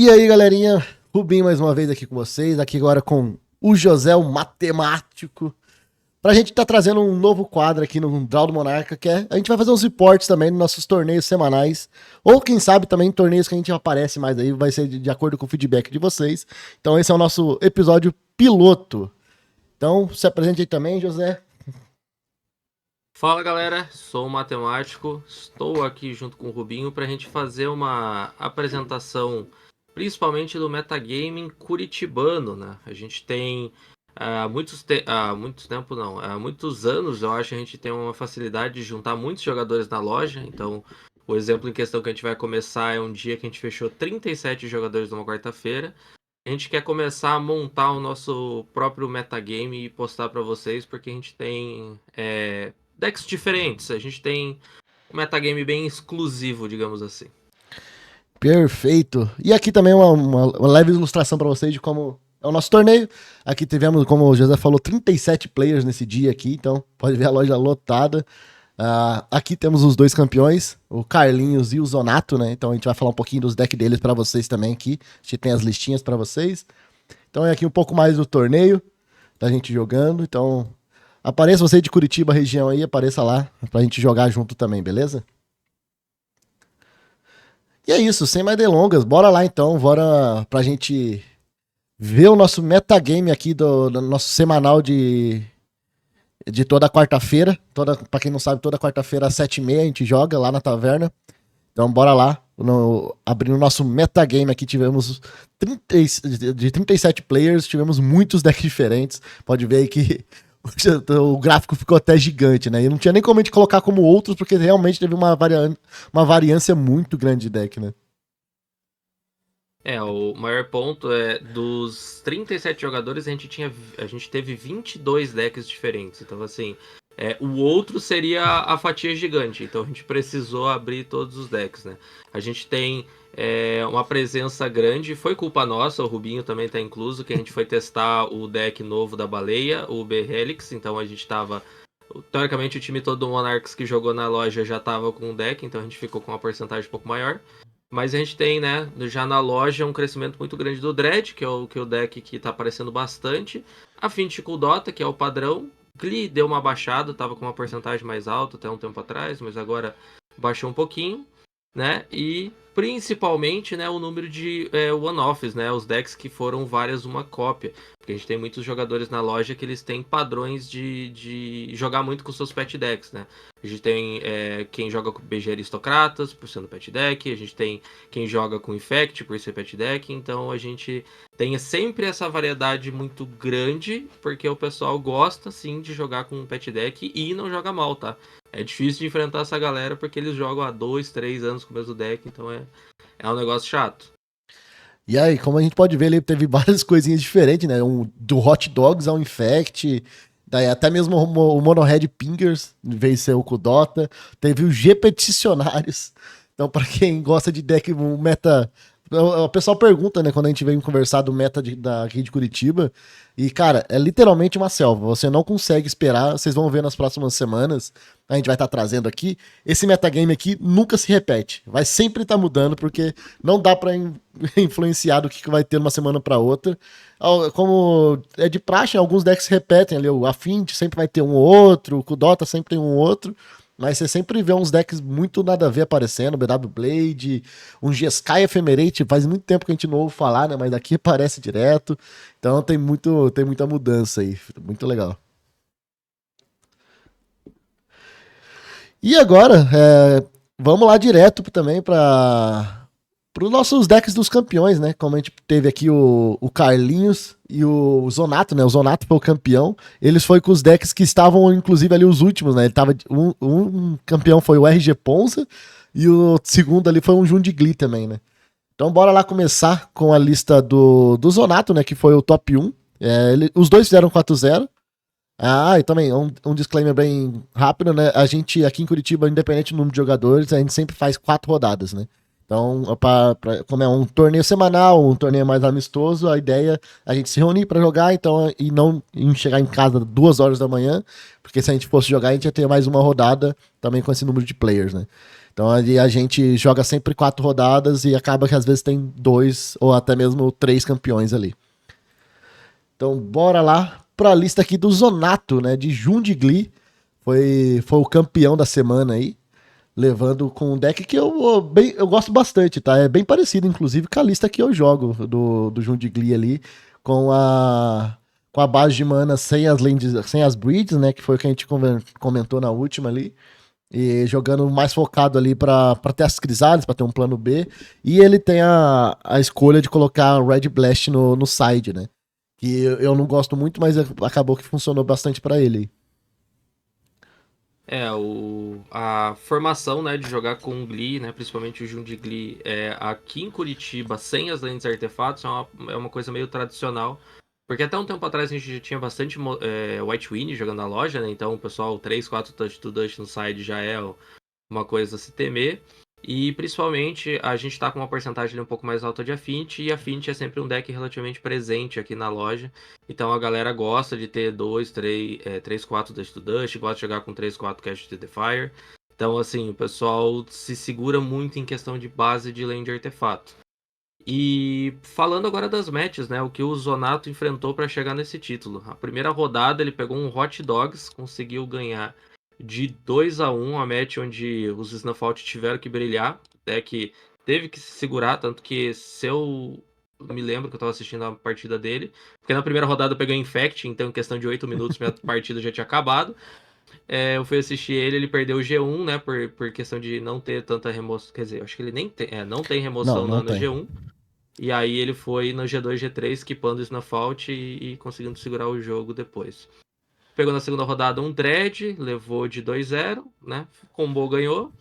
E aí, galerinha, Rubinho mais uma vez aqui com vocês, aqui agora com o José, o matemático, pra gente tá trazendo um novo quadro aqui no Draw do Monarca, que é, a gente vai fazer uns reportes também nos nossos torneios semanais, ou quem sabe também torneios que a gente aparece mais aí, vai ser de acordo com o feedback de vocês. Então esse é o nosso episódio piloto. Então se apresente aí também, José. Fala galera, sou o Matemático, estou aqui junto com o Rubinho para a gente fazer uma apresentação principalmente do metagaming curitibano, né? A gente tem há muitos anos, eu acho que a gente tem uma facilidade de juntar muitos jogadores na loja. Então o exemplo em questão que a gente vai começar é um dia que a gente fechou 37 jogadores numa quarta-feira. A gente quer começar a montar o nosso próprio metagame e postar para vocês, porque a gente tem decks diferentes. A gente tem um metagame bem exclusivo, digamos assim. Perfeito. E aqui também uma leve ilustração para vocês de como é o nosso torneio. Aqui tivemos, como o José falou, 37 players nesse dia aqui, então pode ver a loja lotada. Aqui temos os dois campeões, o Carlinhos e o Zonato, né? Então a gente vai falar um pouquinho dos decks deles para vocês também aqui. A gente tem as listinhas para vocês. Então é aqui um pouco mais do torneio, da gente jogando. Então apareça você de Curitiba, região aí, apareça lá pra gente jogar junto também, beleza? E é isso, sem mais delongas, bora lá então, bora pra gente ver o nosso metagame aqui do nosso semanal de toda quarta-feira. Pra quem não sabe, toda quarta-feira às 7h30 a gente joga lá na taverna. Então bora lá, abrindo o nosso metagame aqui, tivemos de 37 players, tivemos muitos decks diferentes. Pode ver aí que o gráfico ficou até gigante, né? E não tinha nem como a gente colocar como outros, porque realmente teve uma variância muito grande de deck, né? O maior ponto é dos 37 jogadores, a gente teve 22 decks diferentes. Então, assim, o outro seria a fatia gigante. Então, a gente precisou abrir todos os decks, né? A gente tem uma presença grande. Foi culpa nossa, o Rubinho também está incluso, que a gente foi testar o deck novo da Baleia, o B-Helix. Então, a gente estava... Teoricamente, o time todo do Monarchs que jogou na loja já estava com o deck. Então, a gente ficou com uma porcentagem um pouco maior. Mas a gente tem, né, já na loja um crescimento muito grande do Dread, que é o deck que tá aparecendo bastante. Affinity com o Dota, que é o padrão. Glee deu uma baixada, tava com uma porcentagem mais alta até um tempo atrás, mas agora baixou um pouquinho, né? E principalmente, né, o número de one-offs, né? Os decks que foram várias uma cópia. Porque a gente tem muitos jogadores na loja que eles têm padrões de jogar muito com seus pet decks, né? A gente tem quem joga com BG Aristocratas, por ser no pet deck. A gente tem quem joga com Infect, por ser pet deck. Então a gente tem sempre essa variedade muito grande, porque o pessoal gosta, sim, de jogar com pet deck e não joga mal, tá? É difícil de enfrentar essa galera, porque eles jogam há 2, 3 anos com o mesmo deck. Então é um negócio chato. E aí, como a gente pode ver, ele teve várias coisinhas diferentes, né? Do Hot Dogs ao Infect, daí até mesmo o Monohead Pingers venceu com o Dota. Teve os G-Peticionários. Então, pra quem gosta de deck, o meta... O pessoal pergunta, né, quando a gente vem conversar do meta daqui de Curitiba. E, cara, é literalmente uma selva. Você não consegue esperar. Vocês vão ver nas próximas semanas. A gente vai estar trazendo aqui. Esse metagame aqui nunca se repete. Vai sempre estar mudando, porque não dá pra influenciar do que vai ter uma semana pra outra. Como é de praxe, alguns decks se repetem ali. O Affinity sempre vai ter um ou outro. O Kudota sempre tem um ou outro. Mas você sempre vê uns decks muito nada a ver aparecendo, BW Blade, um Jeskai Ephemerate, faz muito tempo que a gente não ouve falar, né? Mas daqui aparece direto. Então tem muita mudança aí, muito legal. E agora, vamos lá direto também para os nossos decks dos campeões, né? Como a gente teve aqui o Carlinhos e o Zonato, né? O Zonato foi o campeão. Eles foi com os decks que estavam, inclusive, ali os últimos, né? Ele tava, um campeão foi o RG Ponza e o segundo ali foi um Jun de Glee também, né? Então bora lá começar com a lista do Zonato, né? Que foi o top 1. Os dois fizeram 4-0. E também, um disclaimer bem rápido, né? A gente aqui em Curitiba, independente do número de jogadores, a gente sempre faz 4 rodadas, né? Então, como é um torneio semanal, um torneio mais amistoso, a ideia é a gente se reunir para jogar, então, e não chegar em casa 2 horas da manhã, porque se a gente fosse jogar, a gente ia ter mais uma rodada também com esse número de players, né? Então ali a gente joga sempre 4 rodadas e acaba que às vezes tem 2 ou até mesmo 3 campeões ali. Então bora lá pra lista aqui do Zonato, né? De Jundigli. Foi o campeão da semana aí. Levando com um deck que eu gosto bastante, tá? É bem parecido, inclusive, com a lista que eu jogo do Jundigli ali. Com a base de mana sem as breeds, né? Que foi o que a gente comentou na última ali. E jogando mais focado ali pra ter as crisales, pra ter um plano B. E ele tem a escolha de colocar Red Blast no side, né? Que eu não gosto muito, mas acabou que funcionou bastante pra ele. A formação, né, de jogar com o Glee, né, principalmente o Jun de Glee, aqui em Curitiba, sem as lentes artefatos, é uma coisa meio tradicional. Porque até um tempo atrás a gente já tinha bastante White Winnie jogando na loja, né? Então o pessoal 3 4 touch to dust no side já é uma coisa a se temer. E principalmente a gente tá com uma porcentagem ali um pouco mais alta de Affinity, e Affinity é sempre um deck relativamente presente aqui na loja. Então a galera gosta de ter 2, 3, 4 Dust to Dust, gosta de jogar com 3, 4 Cast to the Fire. Então, assim, o pessoal se segura muito em questão de base de lane de artefato. E falando agora das matches, né? O que o Zonato enfrentou para chegar nesse título. A primeira rodada ele pegou um Hot Dogs, conseguiu ganhar de 2-1, a match onde os Snuffout tiveram que brilhar. O deck teve que se segurar, tanto que se eu me lembro que eu tava assistindo a partida dele, porque na primeira rodada eu peguei Infect, então em questão de 8 minutos minha partida já tinha acabado. Eu fui assistir ele perdeu o G1, né? Por questão de não ter tanta remoção. Quer dizer, acho que ele nem tem, não tem Não, remoção não no tem. G1. E aí ele foi no G2, G3, equipando isso na Fault e conseguindo segurar o jogo depois. Pegou na segunda rodada um Dread, levou de 2-0, né? Combo ganhou.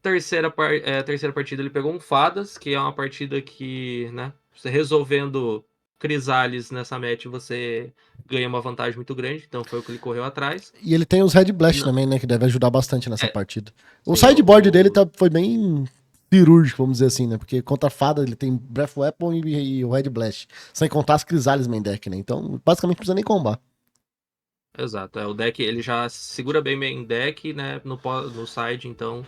Terceira partida ele pegou um Fadas, que é uma partida que, né? Você resolvendo Crisales nessa match, você ganha uma vantagem muito grande. Então foi o que ele correu atrás. E ele tem os Red Blast Não, também, né? Que deve ajudar bastante nessa é, partida. O sim, sideboard dele foi bem cirúrgico, vamos dizer assim, né? Porque contra a fada ele tem Breath Weapon e o Red Blast. Sem contar as Crisales main deck, né? Então, basicamente, não precisa nem combar. exato. O deck ele já segura bem main deck, né? No side, então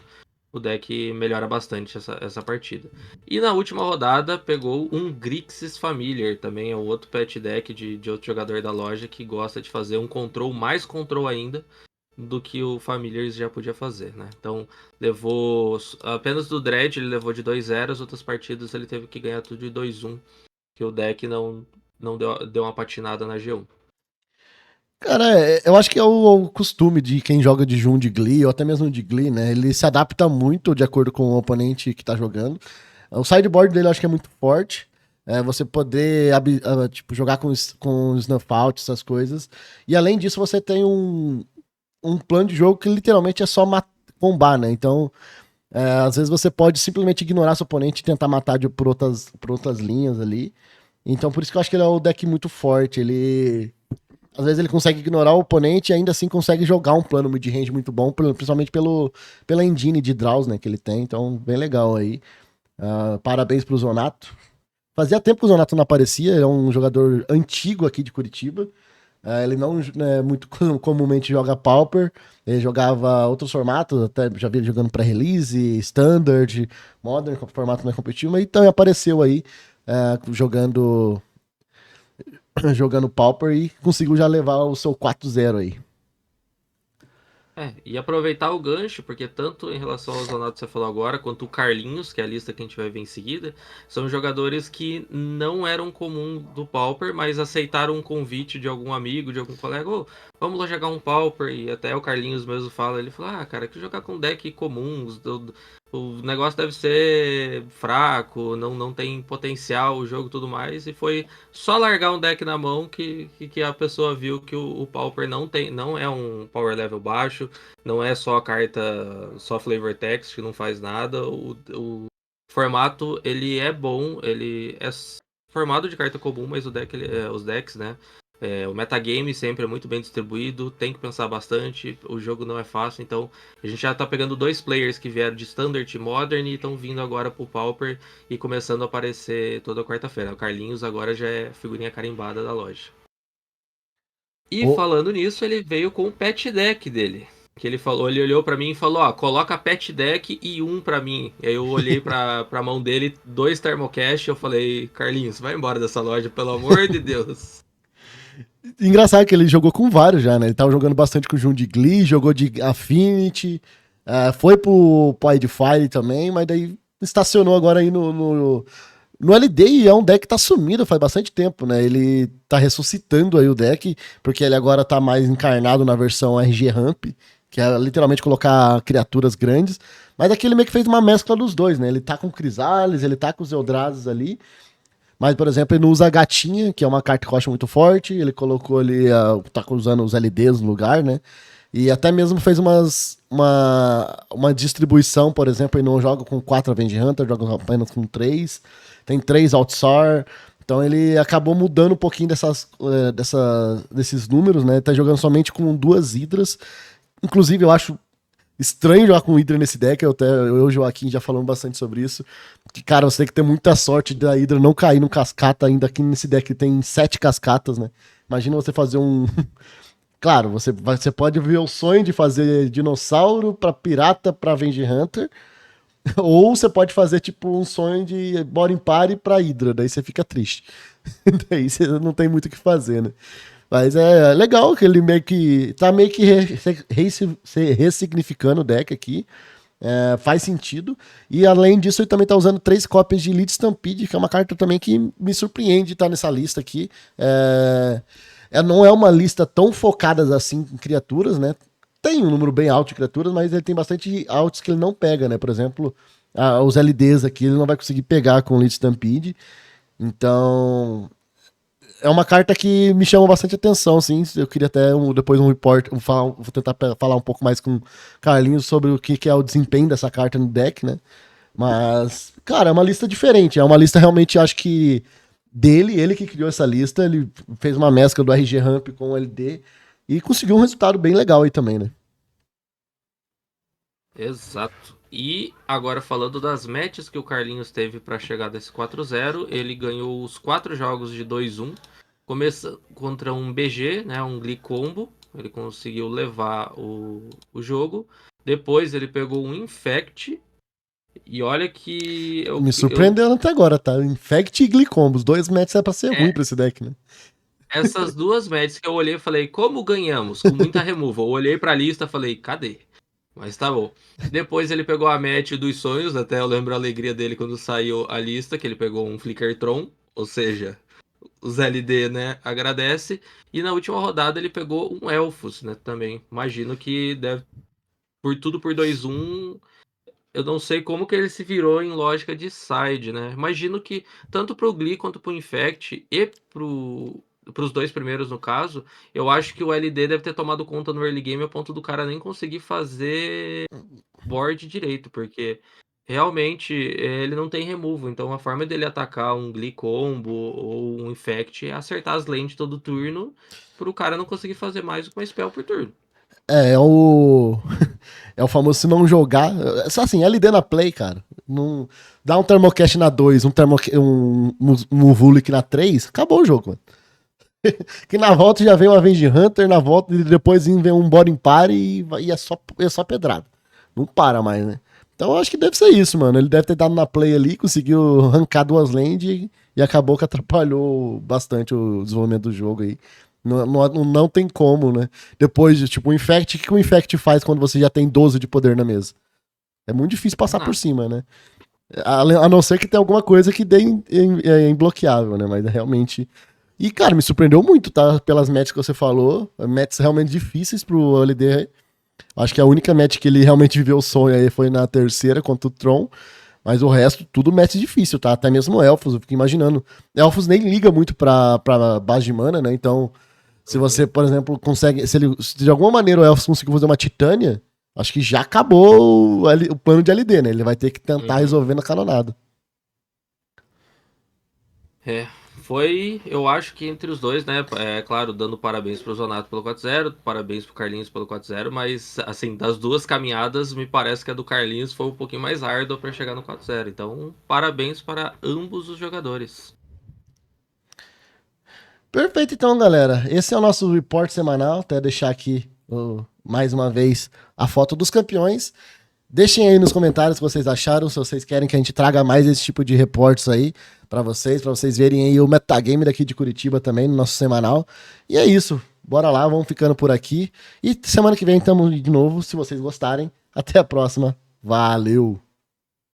o deck melhora bastante essa partida. E na última rodada pegou um Grixis Familiar, também é um outro pet deck de outro jogador da loja que gosta de fazer um control, mais control ainda do que o Familiars já podia fazer, né? Então levou apenas do Dread, ele levou de 2-0, as outras partidas ele teve que ganhar tudo de 2-1, que o deck não deu uma patinada na G1. Cara, eu acho que é o costume de quem joga de Jun de Glee, ou até mesmo de Glee, né? Ele se adapta muito de acordo com o oponente que tá jogando. O sideboard dele eu acho que é muito forte. Você poder tipo, jogar com Snuff Out, essas coisas. E além disso, você tem um plano de jogo que literalmente é só combar, né? Então, às vezes você pode simplesmente ignorar seu oponente e tentar matar por outras linhas ali. Então, por isso que eu acho que ele é um deck muito forte. Às vezes ele consegue ignorar o oponente e ainda assim consegue jogar um plano mid-range muito bom, principalmente pela engine de draws, né, que ele tem. Então, bem legal aí. Parabéns pro Zonato. Fazia tempo que o Zonato não aparecia, ele é um jogador antigo aqui de Curitiba. Ele não né, muito comumente joga Pauper, ele jogava outros formatos, até já vi ele jogando pré-release, Standard, Modern, formato mais competitivo, mas então ele apareceu aí jogando jogando Pauper e conseguiu já levar o seu 4-0 aí. E aproveitar o gancho, porque tanto em relação ao Zonato que você falou agora, quanto o Carlinhos, que é a lista que a gente vai ver em seguida, são jogadores que não eram comum do Pauper, mas aceitaram um convite de algum amigo, de algum colega, vamos lá jogar um Pauper, e até o Carlinhos mesmo fala, ele fala, cara, que jogar com deck comum, o negócio deve ser fraco, não tem potencial o jogo e tudo mais, e foi só largar um deck na mão que a pessoa viu que o Pauper não é um power level baixo, não é só a carta, só flavor text que não faz nada. O formato ele é bom, ele é formado de carta comum, mas os decks, né? O metagame sempre é muito bem distribuído, tem que pensar bastante, o jogo não é fácil, então a gente já tá pegando 2 players que vieram de Standard e Modern e estão vindo agora pro Pauper e começando a aparecer toda quarta-feira. O Carlinhos agora já é figurinha carimbada da loja. E O, falando nisso, ele veio com o pet deck dele. Que ele falou, ele olhou pra mim e falou, ó, coloca pet deck e um pra mim. E aí eu olhei pra mão dele, 2 Thermocash, eu falei, Carlinhos, vai embora dessa loja, pelo amor de Deus. Engraçado que ele jogou com vários já, né? Ele tava jogando bastante com o Jun de Glee, jogou de Affinity, foi pro Fire também, mas daí estacionou agora aí no LD e é um deck que tá sumido faz bastante tempo, né? Ele tá ressuscitando aí o deck, porque ele agora tá mais encarnado na versão RG Ramp, que é literalmente colocar criaturas grandes. Mas aqui ele meio que fez uma mescla dos dois, né? Ele tá com Crisales, ele tá com os Eldrazi ali. Mas, por exemplo, ele não usa a gatinha, que é uma carta que eu acho muito forte. Ele colocou ali, tá usando os LDs no lugar, né? E até mesmo fez uma distribuição, por exemplo, ele não joga com 4 Avenge Hunter, joga apenas com 3. Tem 3 Outsar. Então ele acabou mudando um pouquinho desses números, né? Ele tá jogando somente com 2 Hydras. Inclusive, eu acho estranho jogar com Hydra nesse deck. Eu e o Joaquim já falamos bastante sobre isso. Que, cara, você tem que ter muita sorte da Hydra não cair no cascata ainda. Aqui nesse deck tem 7 cascatas, né? Imagina você fazer um. Claro, você pode ver o sonho de fazer dinossauro pra pirata pra Avenger Hunter. Ou você pode fazer tipo um sonho de Boring Party pra Hydra. Daí você fica triste. Daí você não tem muito o que fazer, né? Mas é legal que ele meio que ressignificando o deck aqui. Faz sentido. E além disso, ele também tá usando 3 cópias de Elite Stampede, que é uma carta também que me surpreende estar nessa lista aqui. Não é uma lista tão focada assim em criaturas, né? Tem um número bem alto de criaturas, mas ele tem bastante altos que ele não pega, né? Por exemplo, os LDs aqui ele não vai conseguir pegar com o Elite Stampede. Então, é uma carta que me chama bastante atenção, sim. Eu queria até depois um report, vou tentar falar um pouco mais com o Carlinhos sobre o que é o desempenho dessa carta no deck, né? Mas, cara, é uma lista diferente. É uma lista realmente, acho que ele que criou essa lista, ele fez uma mescla do RG Ramp com o LD e conseguiu um resultado bem legal aí também, né? Exato. E agora falando das matches que o Carlinhos teve para chegar desse 4-0, ele ganhou os 4 jogos de 2-1, começa contra um BG, né, um Glee Combo, ele conseguiu levar o jogo. Depois ele pegou um Infect, e olha que Me surpreendeu até agora, tá? Infect e Glee Combo, os 2 matches é pra ser ruim pra esse deck, né? essas duas matches que eu olhei e falei, como ganhamos? Com muita removal. Eu olhei pra lista e falei, cadê? Mas tá bom. Depois ele pegou a match dos sonhos, até eu lembro a alegria dele quando saiu a lista, que ele pegou um Flickertron, ou seja, os LD, né, agradece. E na última rodada ele pegou um Elfos, né, também. Imagino que deve, por tudo por 2-1, eu não sei como que ele se virou em lógica de side, né? Imagino que tanto pro Glee quanto pro Infect e pros 2 primeiros no caso, eu acho que o LD deve ter tomado conta no early game a ponto do cara nem conseguir fazer board direito, porque realmente ele não tem removal, então a forma dele atacar um Glee combo ou um Infect é acertar as lanes todo turno pro cara não conseguir fazer mais do que uma spell por turno. É o. É o famoso se não jogar. Só assim, LD na play, cara. Não, dá um Thermocast na 2, um Vulik na 3, acabou o jogo, mano. Que na volta já vem um Avenge Hunter, na volta e depois vem um Boring Party e é só pedrada. Não para mais, né? Então eu acho que deve ser isso, mano. Ele deve ter dado na play ali, conseguiu arrancar 2 lands e acabou que atrapalhou bastante o desenvolvimento do jogo aí. Não tem como, né? Depois, tipo, o Infect, o que o Infect faz quando você já tem 12 de poder na mesa? É muito difícil passar por cima, né? A não ser que tenha alguma coisa que dê imbloqueável, né? Mas realmente. E, cara, me surpreendeu muito, tá? Pelas matches que você falou. Matches realmente difíceis pro LD. Acho que a única match que ele realmente viveu o sonho aí foi na terceira contra o Tron. Mas o resto, tudo match difícil, tá? Até mesmo Elfos, eu fico imaginando. Elfos nem liga muito pra base de mana, né? Então, se você, por exemplo, consegue. Se de alguma maneira o Elfos conseguir fazer uma Titânia, acho que já acabou o plano de LD, né? Ele vai ter que tentar resolver na canonada. Foi, eu acho que entre os dois, né? É claro, dando parabéns pro Zonato pelo 4-0, parabéns pro Carlinhos pelo 4-0, mas assim, das duas caminhadas, me parece que a do Carlinhos foi um pouquinho mais árdua para chegar no 4-0. Então, parabéns para ambos os jogadores. Perfeito, então, galera. Esse é o nosso report semanal. Até deixar aqui mais uma vez a foto dos campeões. Deixem aí nos comentários o que vocês acharam, se vocês querem que a gente traga mais esse tipo de reportes aí pra vocês verem aí o metagame daqui de Curitiba também no nosso semanal. E é isso, bora lá, vamos ficando por aqui. E semana que vem estamos de novo, se vocês gostarem. Até a próxima, valeu!